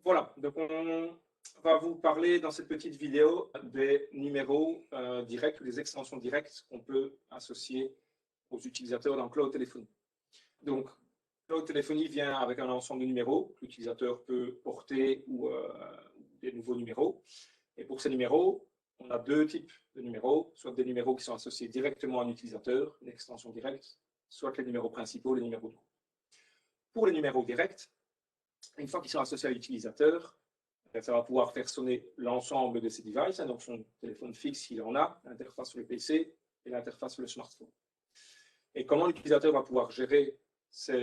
Voilà, donc on va vous parler dans cette petite vidéo des numéros directs ou des extensions directes qu'on peut associer aux utilisateurs dans Cloud Téléphonie. Donc, Cloud Téléphonie vient avec un ensemble de numéros que l'utilisateur peut porter ou des nouveaux numéros. Et pour ces numéros, on a deux types de numéros, soit des numéros qui sont associés directement à un utilisateur, une extension directe, soit les numéros principaux, les numéros de groupe. Pour les numéros directs, une fois qu'ils sont associés à l'utilisateur, ça va pouvoir faire sonner l'ensemble de ces devices, donc son téléphone fixe s'il en a, l'interface sur le PC et l'interface sur le smartphone. Et comment l'utilisateur va pouvoir gérer sa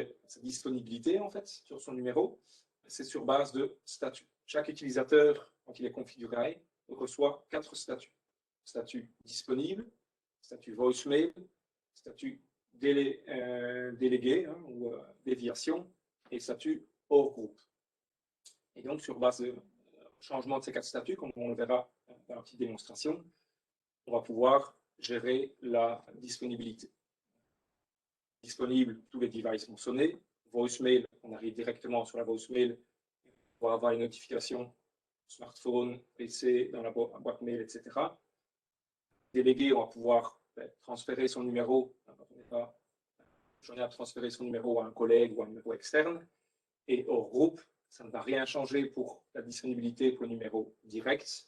disponibilité en fait sur son numéro? C'est sur base de statuts. Chaque utilisateur, quand il est configuré, reçoit 4 statuts. Statut disponible, statut voicemail, statut délégué ou déviation et statut hors groupe. Et donc, sur base de changement de ces 4 statuts, comme on le verra dans la petite démonstration, on va pouvoir gérer la disponibilité. Disponible, tous les devices vont sonner. Voicemail, on arrive directement sur la voicemail pour avoir une notification smartphone, PC, dans la boîte mail, etc. Délégué, on va pouvoir transférer son numéro, j'en ai à transférer son numéro à un collègue ou à un numéro externe. Et hors groupe, ça ne va rien changer pour la disponibilité pour le numéro direct,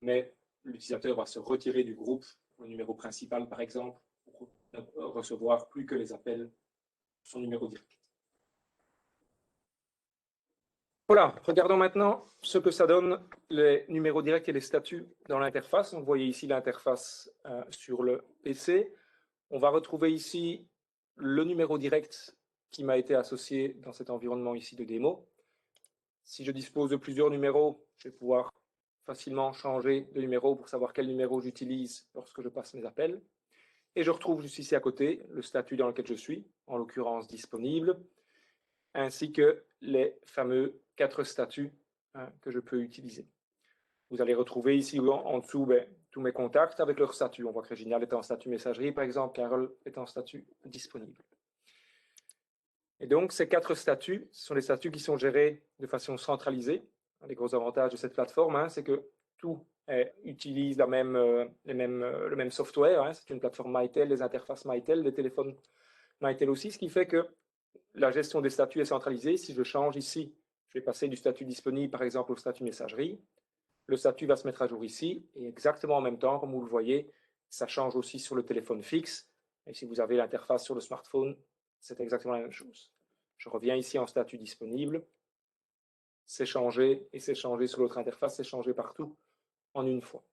mais l'utilisateur va se retirer du groupe pour le numéro principal, par exemple, pour ne recevoir plus que les appels sur son numéro direct. Voilà, regardons maintenant ce que ça donne les numéros directs et les statuts dans l'interface. Vous voyez ici l'interface sur le PC. On va retrouver ici le numéro direct qui m'a été associé dans cet environnement ici de démo. Si je dispose de plusieurs numéros, je vais pouvoir facilement changer de numéro pour savoir quel numéro j'utilise lorsque je passe mes appels. Et je retrouve juste ici à côté le statut dans lequel je suis, en l'occurrence disponible, ainsi que les fameux 4 statuts que je peux utiliser. Vous allez retrouver ici en dessous tous mes contacts avec leur statut. On voit que Réginald est en statut messagerie, par exemple, Carole est en statut disponible. Et donc, ces 4 statuts, ce sont les statuts qui sont gérés de façon centralisée. Un des gros avantages de cette plateforme, c'est que tout utilise le même software. C'est une plateforme Mytel, les interfaces Mytel, les téléphones Mytel aussi, ce qui fait que la gestion des statuts est centralisée. Si je change ici, je vais passer du statut disponible, par exemple, au statut messagerie. Le statut va se mettre à jour ici, et exactement en même temps, comme vous le voyez, ça change aussi sur le téléphone fixe. Et si vous avez l'interface sur le smartphone, c'est exactement la même chose. Je reviens ici en statut disponible, c'est changé, et c'est changé sur l'autre interface, c'est changé partout en une fois.